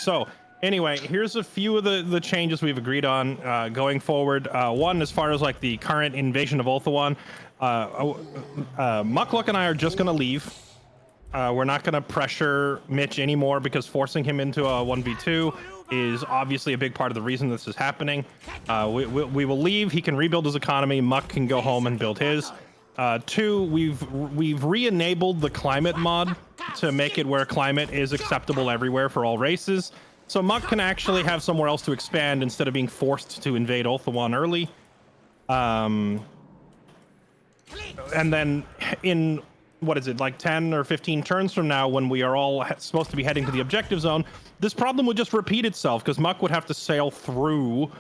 So anyway, here's a few of the changes we've agreed on going forward. One, as far as like the current invasion of Ulthuan, Mukluk and I are just gonna leave. We're not gonna pressure Mitch anymore because forcing him into a 1v2 is obviously a big part of the reason this is happening. We will leave. He can rebuild his economy. Muck can go home and build his. Two, we've re-enabled the climate mod to make it where climate is acceptable everywhere for all races. So Muck can actually have somewhere else to expand instead of being forced to invade Ulthuan early. And then in, what is it, like 10 or 15 turns from now, when we are all supposed to be heading to the objective zone, this problem would just repeat itself because Muck would have to sail through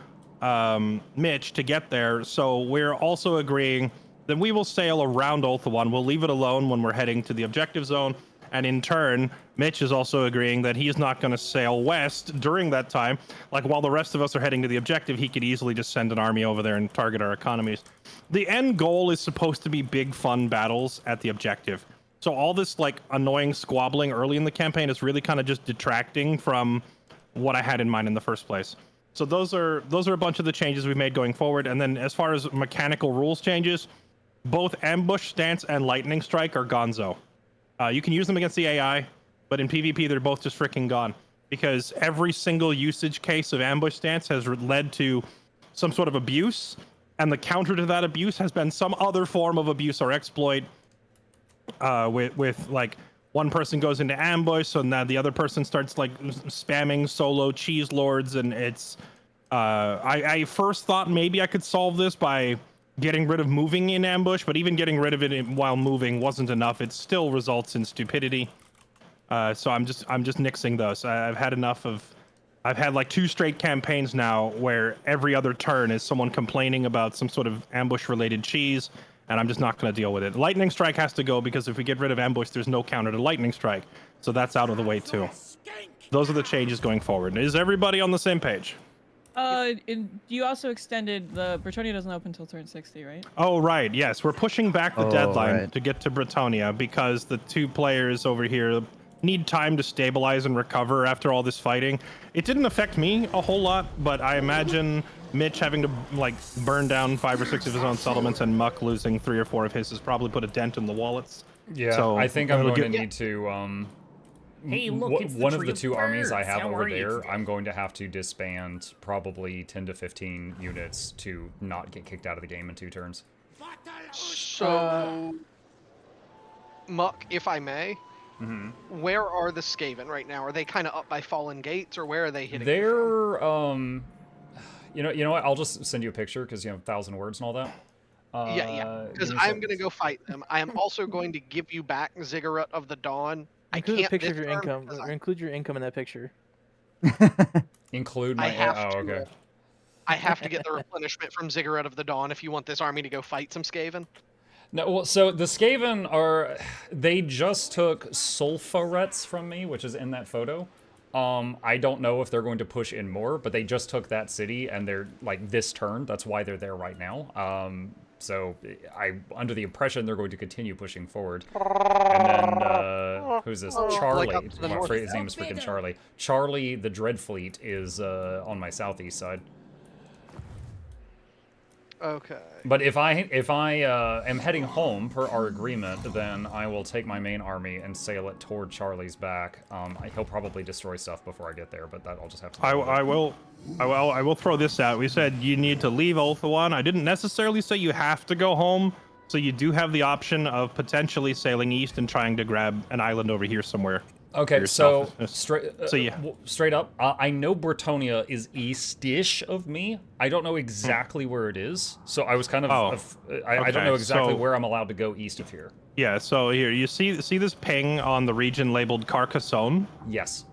Mitch to get there. So we're also agreeing that we will sail around Ulthuan. We'll leave it alone when we're heading to the objective zone. And in turn, Mitch is also agreeing that he's not going to sail west during that time. Like, while the rest of us are heading to the objective, he could easily just send an army over there and target our economies. The end goal is supposed to be big, fun battles at the objective. So all this, like, annoying squabbling early in the campaign is really kind of just detracting from what I had in mind in the first place. So those are a bunch of the changes we've made going forward. And then as far as mechanical rules changes, both ambush stance and lightning strike are gonzo. You can use them against the AI, but in PvP, they're both just freaking gone. Because every single usage case of ambush stance has led to some sort of abuse, and the counter to that abuse has been some other form of abuse or exploit. With like, one person goes into ambush, so now the other person starts like spamming solo cheese lords, and it's... I first thought maybe I could solve this by getting rid of moving in ambush, but even getting rid of it while moving wasn't enough. It still results in stupidity. So I'm just nixing those. I've had enough of... I've had like 2 straight campaigns now where every other turn is someone complaining about some sort of ambush related cheese, and I'm just not going to deal with it. Lightning strike has to go because if we get rid of ambush, there's no counter to lightning strike. So that's out of the way too. Those are the changes going forward. Is everybody on the same page? You also extended the Bretonia doesn't open until turn 60, right? Oh, right. Yes, we're pushing back the deadline to get to Bretonia because the 2 players over here need time to stabilize and recover after all this fighting. It didn't affect me a whole lot, but I imagine Mitch having to like burn down 5 or 6 of his own settlements and Muck losing 3 or 4 of his has probably put a dent in the wallets. Yeah, so I think I'm going to need to Hey, look, it's one the of the tree 2 armies I birds. have How over are you there, today? I'm going to have to disband probably 10 to 15 units to not get kicked out of the game in 2 turns. So, Muck, if I may, Mm-hmm. where are the Skaven right now? Are they kind of up by Fallen Gates, or where are they hitting? They're you know what? I'll just send you a picture because 1,000 words and all that. Yeah. Because I'm going to go fight them. I am also going to give you back Ziggurat of the Dawn. Include a picture of this your turn income. because Or include your income in that picture. Include I my have to, okay. I have to get the replenishment from Ziggurat of the Dawn if you want this army to go fight some Skaven. No, well, so the Skaven are... They just took Sulfurets from me, which is in that photo. I don't know if they're going to push in more, but they just took that city, and they're, like, this turn. That's why they're there right now. So I'm under the impression they're going to continue pushing forward. And then, who's this? Charlie. Like up to the north. His name is freaking Charlie. Charlie, the Dreadfleet, is on my southeast side. Okay. But if I am heading home per our agreement, then I will take my main army and sail it toward Charlie's back. He'll probably destroy stuff before I get there, but that I'll just have to. I will throw this out. We said you need to leave Ulthuan. I didn't necessarily say you have to go home, so you do have the option of potentially sailing east and trying to grab an island over here somewhere. Okay, so yeah. Straight up, I know Bretonia is east-ish of me. I don't know exactly where it is, so I was kind of I don't know exactly where I'm allowed to go east of here. Yeah, so here you see this ping on the region labeled Carcassonne. Yes.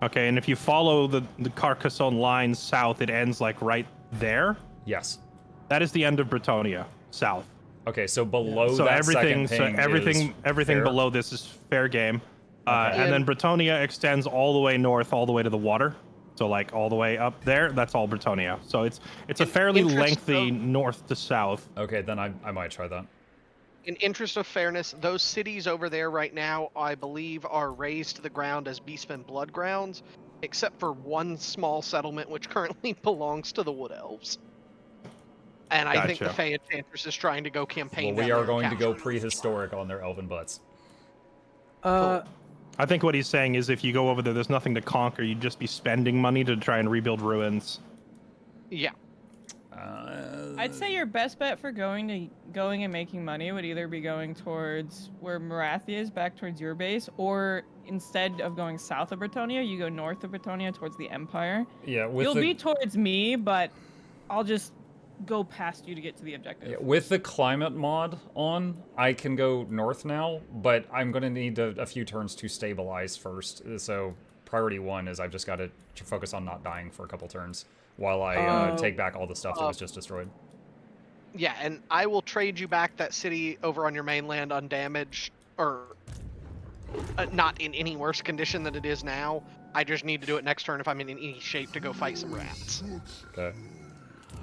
Okay, and if you follow the Carcassonne line south, it ends like right there. Yes. That is the end of Bretonia, south. Okay, so below so that everything, second ping everything fair? Below this is fair game. Okay. And then Bretonia extends all the way north, all the way to the water. So like all the way up there, that's all Bretonia. So it's a fairly lengthy north to south. Okay, then I might try that. In interest of fairness, those cities over there right now, I believe, are razed to the ground as Beastmen blood grounds. except for one small settlement which currently belongs to the Wood Elves. And I think the Gotcha. Fey Enchantress is trying to go campaign. Well, we down are there and going to go capture it. prehistoric on their elven butts. I think what he's saying is if you go over there, there's nothing to conquer. You'd just be spending money to try and rebuild ruins. Yeah. I'd say your best bet for going and making money would either be going towards where Marathia is, back towards your base, or instead of going south of Bretonia, you go north of Bretonia towards the Empire. Yeah, You'll be towards me, but I'll just go past you to get to the objective. Yeah, with the climate mod on, I can go north now, but I'm going to need a few turns to stabilize first. So priority 1 is I've just got to focus on not dying for a couple turns while I take back all the stuff that was just destroyed. Yeah, and I will trade you back that city over on your mainland undamaged, or not in any worse condition than it is now. I just need to do it next turn if I'm in any shape to go fight some rats. Okay.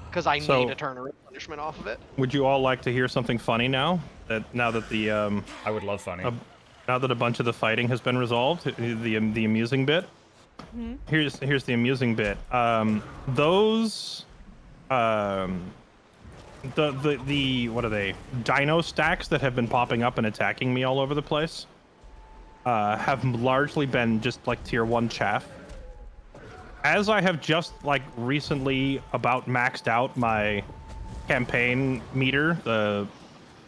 Because I need a turn of replenishment off of it. Would you all like to hear something funny now? Now that the I would love funny. now that a bunch of the fighting has been resolved, the amusing bit. Mm-hmm. Here's the amusing bit. The what are they? Dino stacks that have been popping up and attacking me all over the place have largely been just like tier 1 chaff. As I have just like recently about maxed out my campaign meter, the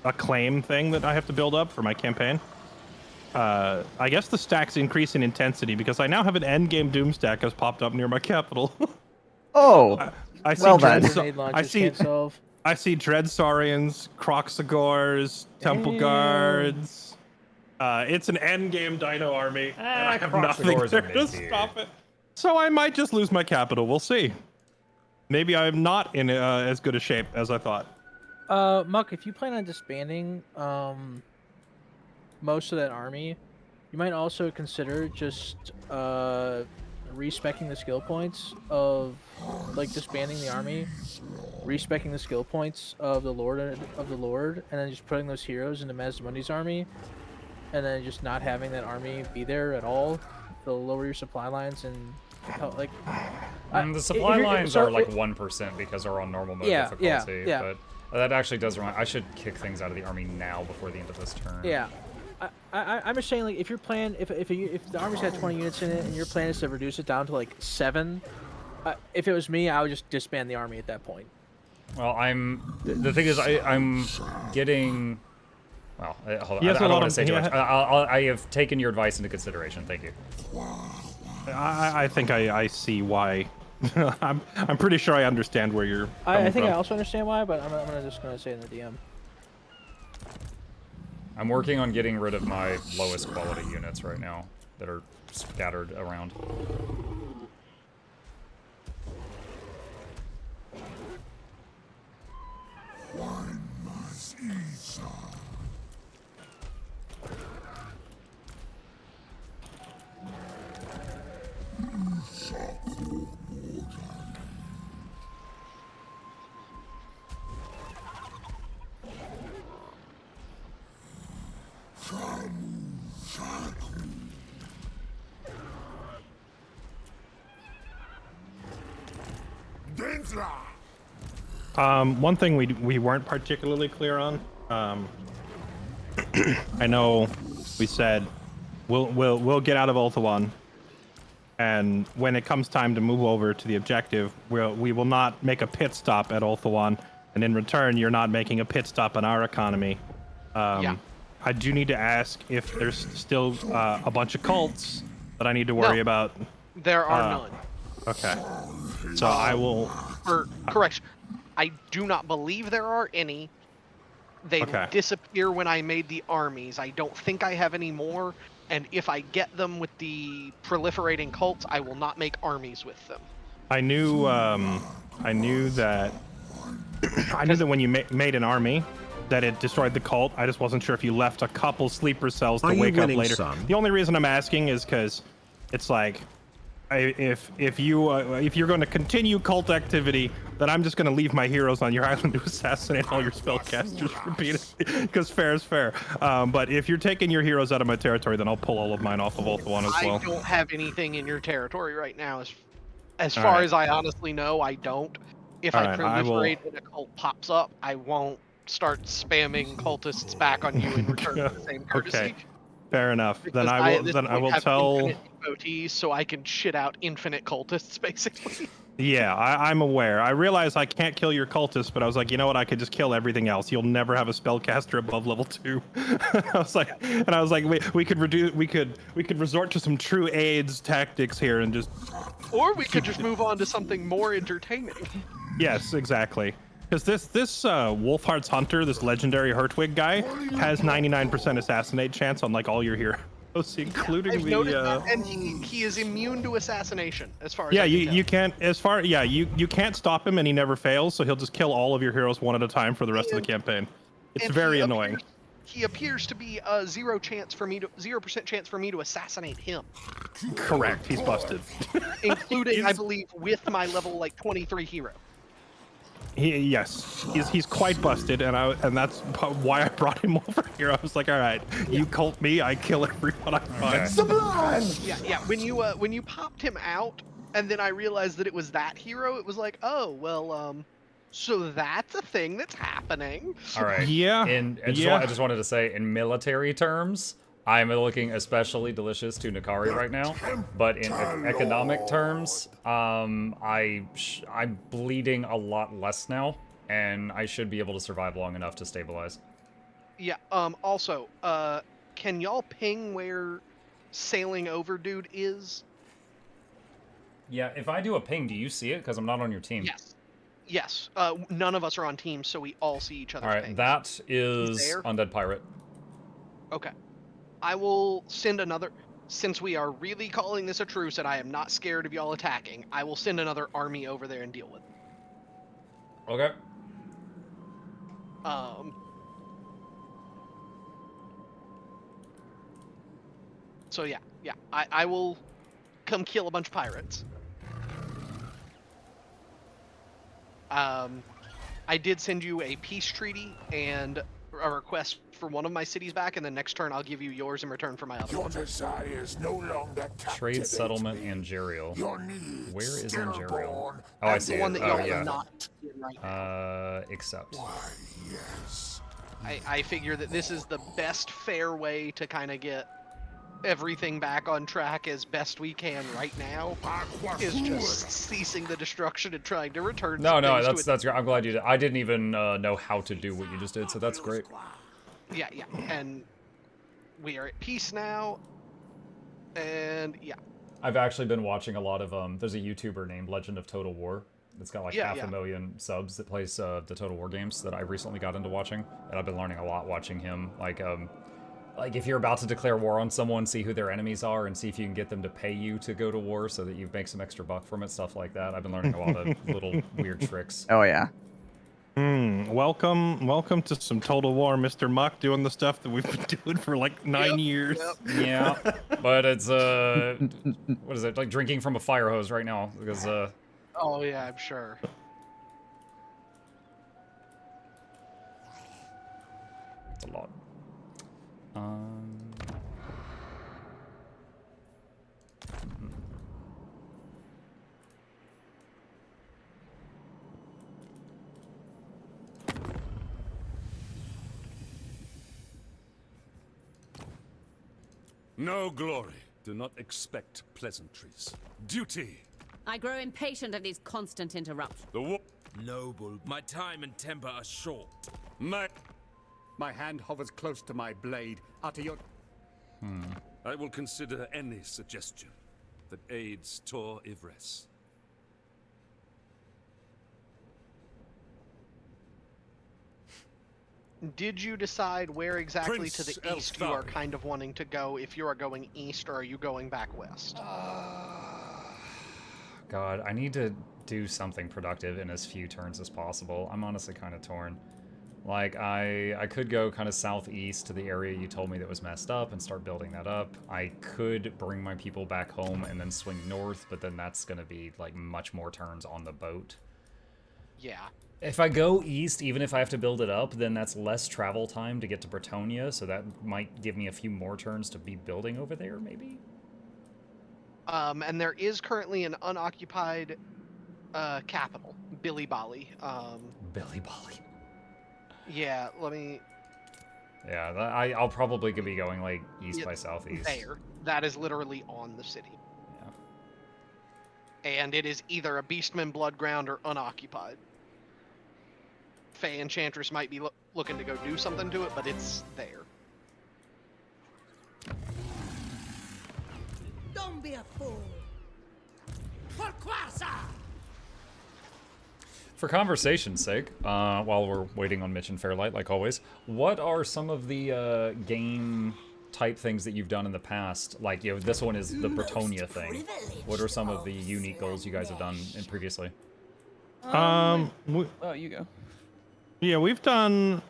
acclaim thing that I have to build up for my campaign. I guess the stacks increase in intensity because I now have an endgame doom stack has popped up near my capital. Oh, I see well then. Grenade launchers can't solve. I see Dreadsaurians, Crocsagors, Temple Damn. Guards. It's an endgame dino army, and I have nothing Crocsagors there are to mid-tier. stop it. So I might just lose my capital. We'll see. Maybe I'm not in as good a shape as I thought. Muck, if you plan on disbanding most of that army, you might also consider just respecking the skill points of like disbanding the army, respecking the skill points of the Lord, and then just putting those heroes into Mazdamundi's army, and then just not having that army be there at all. They'll lower your supply lines and like. The supply lines are like 1% because they're on normal mode difficulty. Yeah. But that actually does remind. I should kick things out of the army now before the end of this turn. Yeah. I'm just saying, like, if your plan, if the army's got 20 units in it and your plan is to reduce it down to like 7, if it was me, I would just disband the army at that point. Well, the thing is, I'm getting. Well, hold on. I don't want to say too much. I have taken your advice into consideration. Thank you. I think I see why. I'm pretty sure I understand where you're coming I think from. I also understand why, but I'm just gonna say in the DM. I'm working on getting rid of my lowest quality units right now that are scattered around. One thing we weren't particularly clear on. I know we said we'll get out of Ulthuan, and when it comes time to move over to the objective, we will not make a pit stop at Ulthuan, and in return, you're not making a pit stop on our economy. Yeah. I do need to ask if there's still a bunch of cults that I need to worry about. There are none. Okay. So I will. Or correction, I do not believe there are any. They disappear when I made the armies. I don't think I have any more. And if I get them with the proliferating cults, I will not make armies with them. I knew that when you made an army, that it destroyed the cult. I just wasn't sure if you left a couple sleeper cells to wake up later. The only reason I'm asking is because it's like if you're going to continue cult activity, then I'm just going to leave my heroes on your island to assassinate all your spellcasters repeatedly, because fair is fair. But if you're taking your heroes out of my territory, then I'll pull all of mine off of Ulthuan as well. I don't have anything in your territory right now. As far as I honestly know, I don't. If I proliferate and a cult pops up, I won't start spamming cultists back on you in return for the same courtesy. Okay. Fair enough. Because Then I will tell. Infinite devotees, so I can shit out infinite cultists, basically. Yeah, I'm aware. I realize I can't kill your cultists, but I was like, you know what? I could just kill everything else. You'll never have a spellcaster above level 2. I was like, we could resort to some true AIDS tactics here and just. Or we could just move on to something more entertaining. Yes, exactly. Because this Wolfheart's Hunter, this legendary Hertwig guy, has 99% assassinate chance on like all your heroes, including I've noticed that, and he is immune to assassination as far as you can't you can't stop him, and he never fails, so he'll just kill all of your heroes one at a time for the rest of the campaign. It's very annoying. He appears to be a 0% chance for me to assassinate him. Correct. He's busted. Including, I believe, with my level like 23 hero. He's quite busted, and that's why I brought him over here. I was like, all right, you cult me, I kill everyone I find. Sublime! Yeah. When you popped him out, and then I realized that it was that hero, it was like, oh well, so that's a thing that's happening. All right. Yeah. I just wanted to say, in military terms, I'm looking especially delicious to Nakari right now, but in economic terms, I'm bleeding a lot less now, and I should be able to survive long enough to stabilize. Yeah. Also, can y'all ping where Sailing Over Dude is? Yeah. If I do a ping, do you see it? Because I'm not on your team. Yes. None of us are on teams, so we all see each other's All right. pings. That is Undead Pirate. Okay. I will send another, since we are really calling this a truce and I am not scared of y'all attacking, I will send another army over there and deal with it. Okay. So yeah, I will come kill a bunch of pirates. I did send you a peace treaty and a request for one of my cities back, and the next turn I'll give you yours in return for my other one. Your desires no longer Trade settlement Angerial. Where is Angerial? Oh, I see the one it. that y'all Oh, yeah. are not in right now. Accept. Why, yes. I figure that this is the best fair way to kind of get everything back on track as best we can right now, is just ceasing the destruction and trying to return. No, that's great. I'm glad you did. I didn't even know how to do what you just did, so that's great. Yeah, and we are at peace now, and yeah. I've actually been watching a lot of there's a YouTuber named Legend of Total War that's got like 500,000 subs that plays the Total War games that I recently got into watching, and I've been learning a lot watching him. Like if you're about to declare war on someone, see who their enemies are and see if you can get them to pay you to go to war so that you make some extra buck from it, stuff like that. I've been learning a lot of little weird tricks. Oh yeah. Welcome to some Total War, Mr. Muck, doing the stuff that we've been doing for like 9 years. Yep. Yeah, but it's what is it, like drinking from a fire hose right now, because Oh yeah, I'm sure. it's a lot. No glory. Do not expect pleasantries. Duty. I grow impatient of these constant interruptions. Noble, my time and temper are short. My hand hovers close to my blade. Utter your... I will consider any suggestion that aids Tor Ivres. Did you decide where exactly Prince to the east you are kind of wanting to go, if you are going east, or are you going back west? God, I need to do something productive in as few turns as possible. I'm honestly kind of torn. Like, I could go kind of southeast to the area you told me that was messed up and start building that up. I could bring my people back home and then swing north, but then that's going to be, like, much more turns on the boat. Yeah. If I go east, even if I have to build it up, then that's less travel time to get to Bretonia, so that might give me a few more turns to be building over there, maybe? And there is currently an unoccupied capital, Billy Bali. Billy Bali. Yeah, let me... Yeah, I'll probably be going, like, east by southeast. There. That is literally on the city. Yeah. And it is either a Beastman Bloodground or unoccupied. Fae Enchantress might be looking to go do something to it, but it's there. Don't be a fool. For conversation's sake, while we're waiting on Mitch and Fairlight, like always, what are some of the game type things that you've done in the past? Like, you know, this one is the Bretonia thing. What are some of the unique goals you guys have done previously? Oh, you go. Yeah, we've done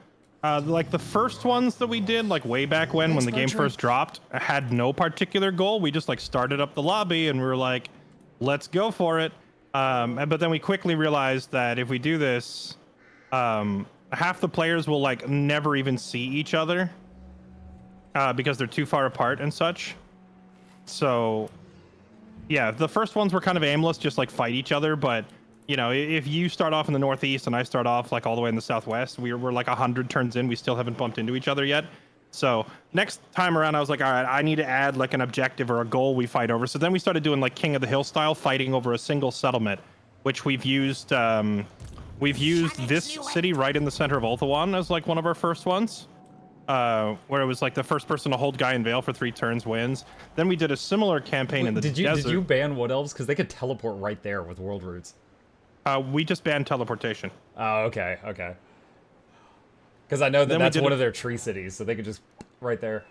like the first ones that we did, like way back when the game first dropped, had no particular goal. We just like started up the lobby and we were like, let's go for it. But then we quickly realized that if we do this, half the players will like never even see each other because they're too far apart and such. So yeah, the first ones were kind of aimless, just like fight each other, but you know, if you start off in the northeast and I start off like all the way in the southwest, we're like 100 turns in. We still haven't bumped into each other yet. So next time around, I was like, all right, I need to add like an objective or a goal we fight over. So then we started doing like King of the Hill style, fighting over a single settlement, which we've used. We've used this city right in the center of Ulthuan as like one of our first ones, where it was like the first person to hold Guy and Vale for 3 turns wins. Then we did a similar campaign in the desert. Did you ban Wood Elves? Because they could teleport right there with World Roots. We just banned teleportation. Oh, okay, okay. Because I know that that's one of their tree cities, so they could just right there.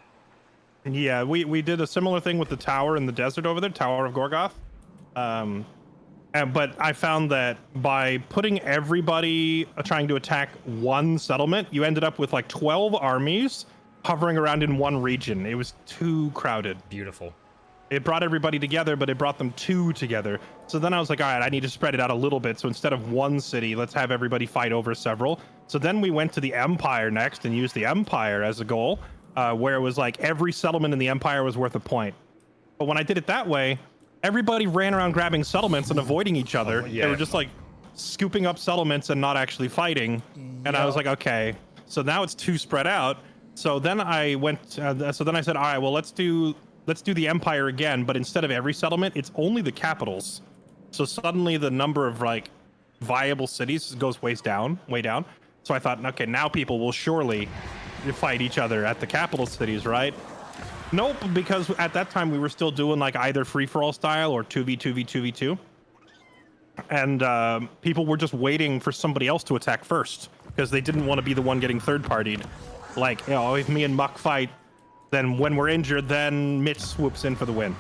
Yeah, we did a similar thing with the tower in the desert over there, Tower of Gorgoth. But I found that by putting everybody trying to attack one settlement, you ended up with like 12 armies hovering around in one region. It was too crowded. Beautiful. It brought everybody together, but it brought them 2 together. So then I was like, all right, I need to spread it out a little bit. So instead of one city, let's have everybody fight over several. So then we went to the Empire next and used the Empire as a goal, where it was like every settlement in the Empire was worth a point. But when I did it that way, everybody ran around grabbing settlements and avoiding each other. Yeah. They were just like scooping up settlements and not actually fighting. And I was like, okay, so now it's too spread out. So then I went, so then I said, all right, well, let's do the Empire again, but instead of every settlement, it's only the capitals. So suddenly the number of like viable cities goes way down. So I thought, okay, now people will surely fight each other at the capital cities, right? Nope, because at that time we were still doing like either free-for-all style or 2v2v2v2. And people were just waiting for somebody else to attack first because they didn't want to be the one getting third-partied. Like, you know, if me and Muck fight, then when we're injured, then Mitch swoops in for the win.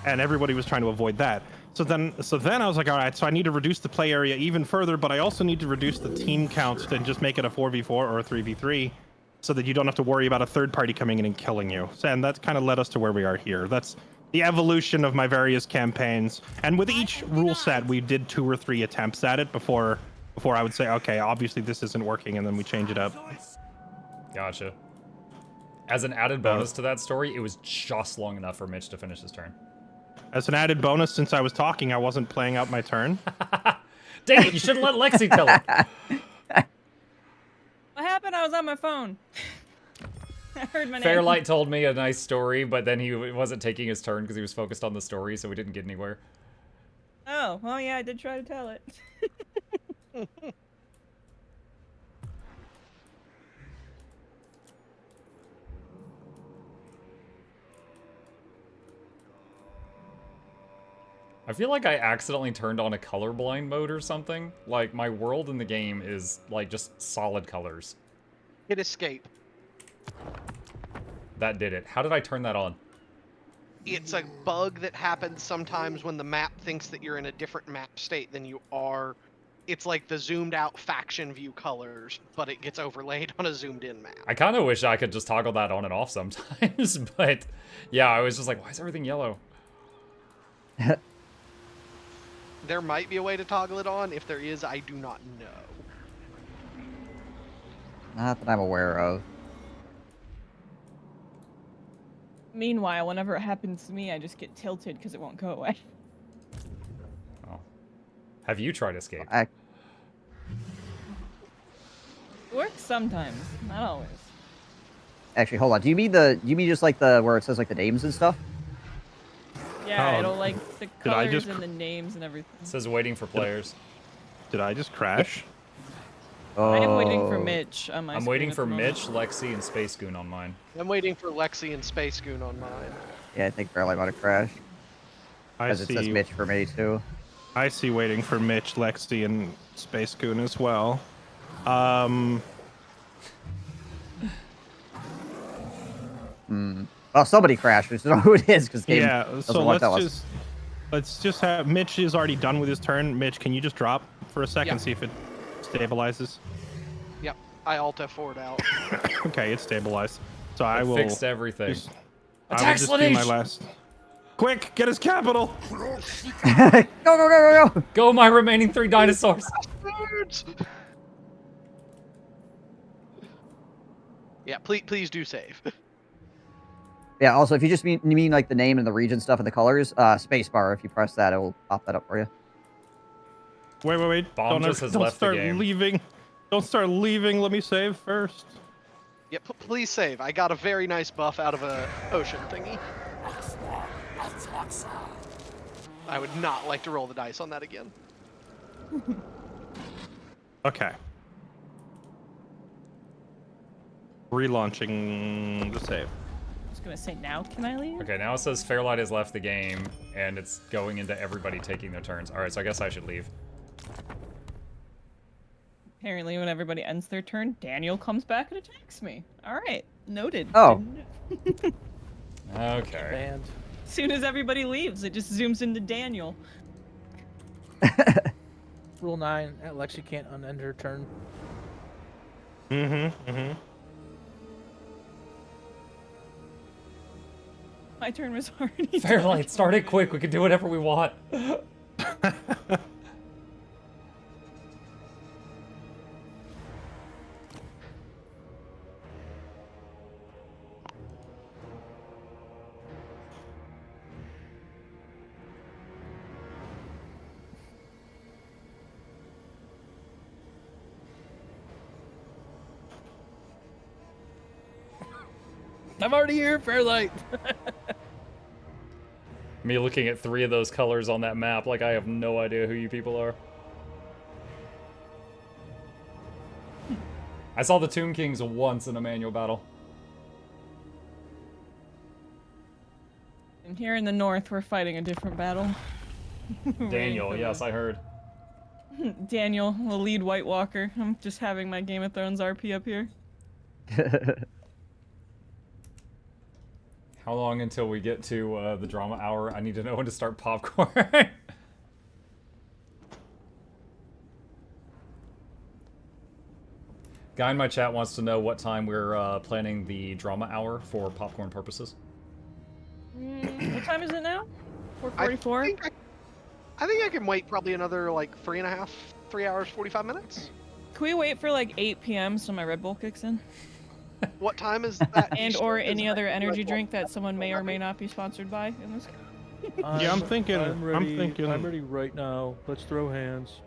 And everybody was trying to avoid that. So then I was like, all right, so I need to reduce the play area even further, but I also need to reduce the team counts and just make it a 4v4 or a 3v3 so that you don't have to worry about a third party coming in and killing you. And that kind of led us to where we are here. That's the evolution of my various campaigns. And with each rule set, we did 2 or 3 attempts at it before I would say, okay, obviously this isn't working, and then we change it up. Gotcha. As an added bonus to that story, it was just long enough for Mitch to finish his turn. As an added bonus, since I was talking, I wasn't playing out my turn. Dang it, you should have let Lexi tell it. What happened? I was on my phone. I heard my name. Fairlight told me a nice story, but then he wasn't taking his turn because he was focused on the story, so we didn't get anywhere. Oh, well, yeah, I did try to tell it. I feel like I accidentally turned on a colorblind mode or something. Like, my world in the game is, like, just solid colors. Hit escape. That did it. How did I turn that on? It's a bug that happens sometimes when the map thinks that you're in a different map state than you are it's like the zoomed out faction view colors, but it gets overlaid on a zoomed in map. I kind of wish I could just toggle that on and off sometimes, but yeah, I was just like, why is everything yellow? There might be a way to toggle it on. If there is, I do not know. Not that I'm aware of. Meanwhile, whenever it happens to me, I just get tilted because it won't go away. Oh. Have you tried escape? It works sometimes, not always. Actually, hold on. Do you mean just like the where it says like the names and stuff? Yeah, Oh, it'll like the did I colors just and the names and everything. It says waiting for players. Did I just crash? Oh. I am waiting for Mitch on my I'm screen waiting at for the moment. Mitch, Lexi, and Space Goon on mine. I'm waiting for Lexi and Space Goon on mine. Yeah, I think Fairlight might have crashed. I Because it says see. Mitch for me too. I see waiting for Mitch, Lexi, and Space Goon as well. Well, somebody crashed. We just don't know who it is because game Yeah, doesn't so want to tell us. let's just have Mitch is already done with his turn. Mitch, can you just drop for a second, Yeah. see if it stabilizes? Yep, I Alt F4'd out. Okay, it's stabilized. So I will Fixed everything. I will Attack just do my Slanesh! last. Quick, get his capital. Go! Go, my remaining 3 dinosaurs! Bastards! Yeah, please do save. Yeah. Also, if you just mean like the name and the region stuff and the colors, spacebar. If you press that, it will pop that up for you. Wait. Bomb just has don't left the start game. leaving. Don't start leaving. Let me save first. Yep, please save. I got a very nice buff out of a ocean thingy. I would not like to roll the dice on that again. Okay. Relaunching the save. I was gonna say, now can I leave? Okay, now it says Fairlight has left the game, and it's going into everybody taking their turns. Alright, so I guess I should leave. Apparently, when everybody ends their turn, Daniel comes back and attacks me. All right, noted. Oh. Okay. And As soon as everybody leaves, it just zooms into Daniel. Rule 9, Lexi can't unend her turn. My turn was already Fairlight, start it quick. We can do whatever we want. I'm already here, Fairlight. Me looking at 3 of those colors on that map like I have no idea who you people are. I saw the Tomb Kings once in a manual battle. And here in the north, we're fighting a different battle. Daniel, yes, I heard. Daniel, the lead White Walker. I'm just having my Game of Thrones RP up here. How long until we get to the drama hour? I need to know when to start popcorn. Guy in my chat wants to know what time we're planning the drama hour for popcorn purposes. What time is it now? 4:44? I think I can wait probably another like 3 hours, 45 minutes. Can we wait for like 8 p.m. so my Red Bull kicks in? What time is that? And or any Is other that energy Red Bull? drink that someone may or may not be sponsored by in this. Yeah, I'm thinking. I'm ready. thinking. I'm ready right now. Let's throw hands.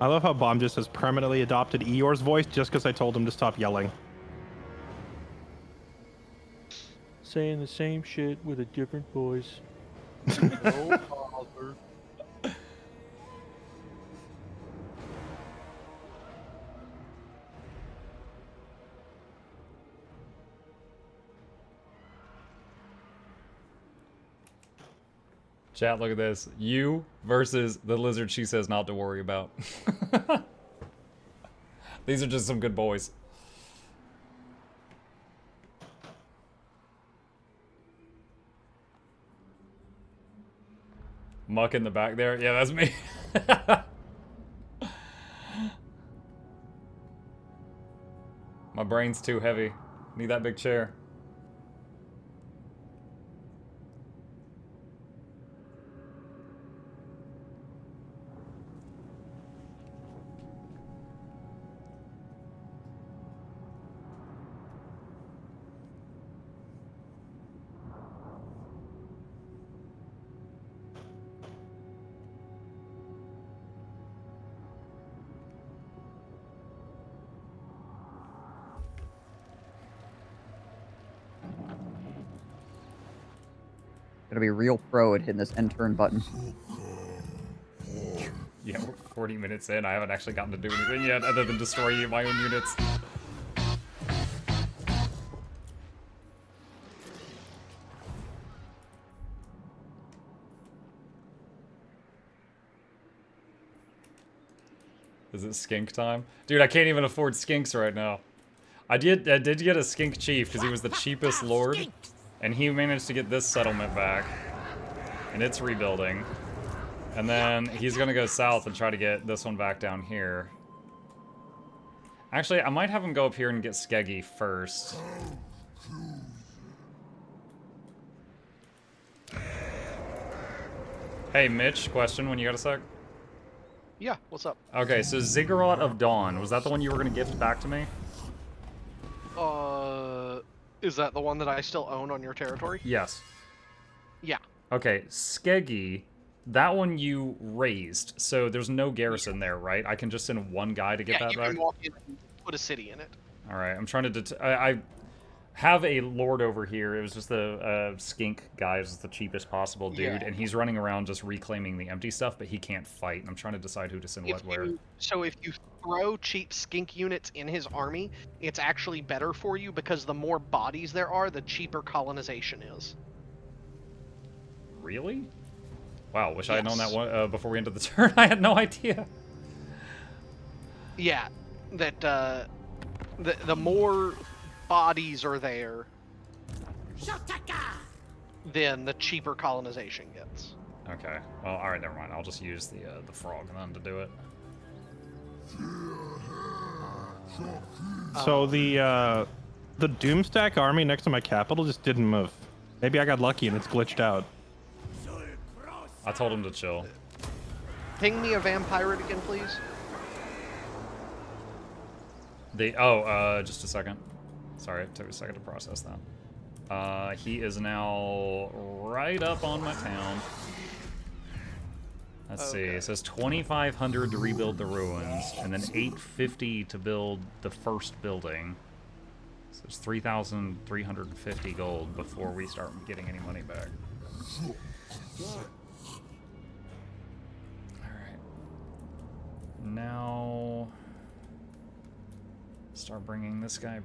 I love how Bomb just has permanently adopted Eeyore's voice just because I told him to stop yelling. Saying the same shit with a different voice. No bother. Chat, look at this. You versus the lizard she says not to worry about. These are just some good boys. Muck in the back there. Yeah, that's me. My brain's too heavy. Need that big chair. Gotta be real pro at hitting this end turn button. Yeah, we're 40 minutes in. I haven't actually gotten to do anything yet other than destroy my own units. Is it skink time? Dude, I can't even afford skinks right now. I did get a skink chief because he was the cheapest lord. And he managed to get this settlement back. And it's rebuilding. And then he's gonna go south and try to get this one back down here. Actually, I might have him go up here and get Skeggy first. Hey, Mitch, question when you got a sec? Yeah, what's up? Okay, so Ziggurat of Dawn, was that the one you were gonna gift back to me? Is that the one that I still own on your territory? Yes. Yeah. Okay, Skeggy, that one you raised, so there's no garrison there, right? I can just send one guy to get that you back? can walk in and put a city in it. Alright, I'm trying to... I have a lord over here. It was just the skink guy. It was the cheapest possible dude, Yeah. and he's running around just reclaiming the empty stuff, but he can't fight, and I'm trying to decide who to send what where. So if you throw cheap skink units in his army, it's actually better for you because the more bodies there are, the cheaper colonization is. Really? Wow, wish I had known that one before we ended the turn. I had no idea. Yeah, that the more bodies are there, then the cheaper colonization gets. Okay. Well, all right, never mind. I'll just use the frog then to do it. So the Doomstack army next to my capital just didn't move. Maybe I got lucky and it's glitched out. I told him to chill. Ping me a vampire again, please. Just a second. Sorry, it took a second to process that. He is now right up on my town. Let's see. It says 2,500 to rebuild the ruins, and then 850 to build the first building. So it's 3,350 gold before we start getting any money back. Alright. Now... start bringing this guy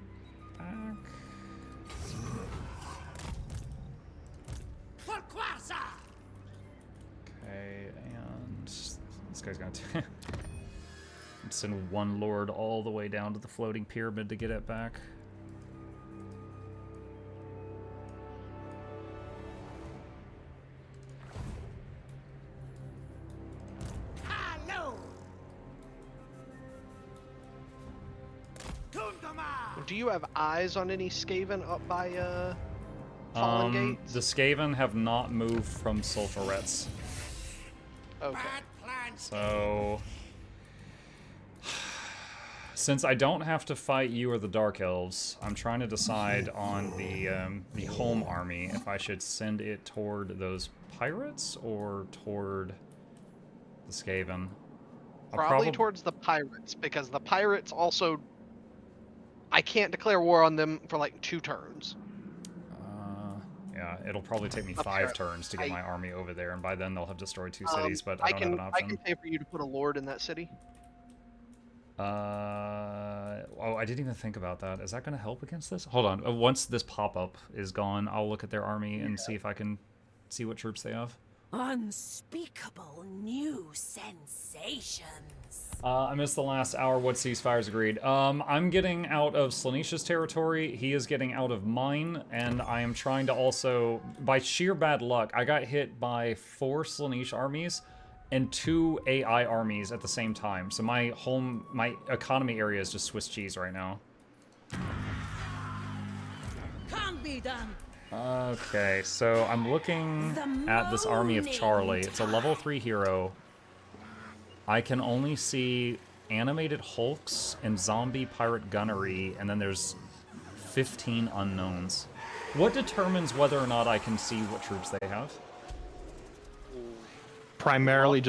back. Okay, and this guy's gonna send one lord all the way down to the floating pyramid to get it back. Do you have eyes on any Skaven up by Fallen Gates? The Skaven have not moved from Sulphurets. Okay. So, since I don't have to fight you or the Dark Elves, I'm trying to decide on the home army if I should send it toward those pirates or toward the Skaven. Probably towards the pirates, because the pirates also... I can't declare war on them for like 2 turns. Yeah, it'll probably take me 5 turns to get my army over there, and by then they'll have destroyed 2 cities, but I don't have an option. I can pay for you to put a lord in that city. Oh, I didn't even think about that. Is that going to help against this? Hold on. Once this pop-up is gone, I'll look at their army and see if I can see what troops they have. Unspeakable new sensations. I missed the last hour. What ceasefires agreed? I'm getting out of Slanisha's territory. He is getting out of mine, and I am trying to also, by sheer bad luck, I got hit by 4 Slanish armies and 2 AI armies at the same time. So my economy area is just Swiss cheese right now. Can't be done. Okay, so I'm looking at this army of Charlie. It's a level 3 hero. I can only see animated hulks and zombie pirate gunnery, and then there's 15 unknowns. What determines whether or not I can see what troops they have? Primarily just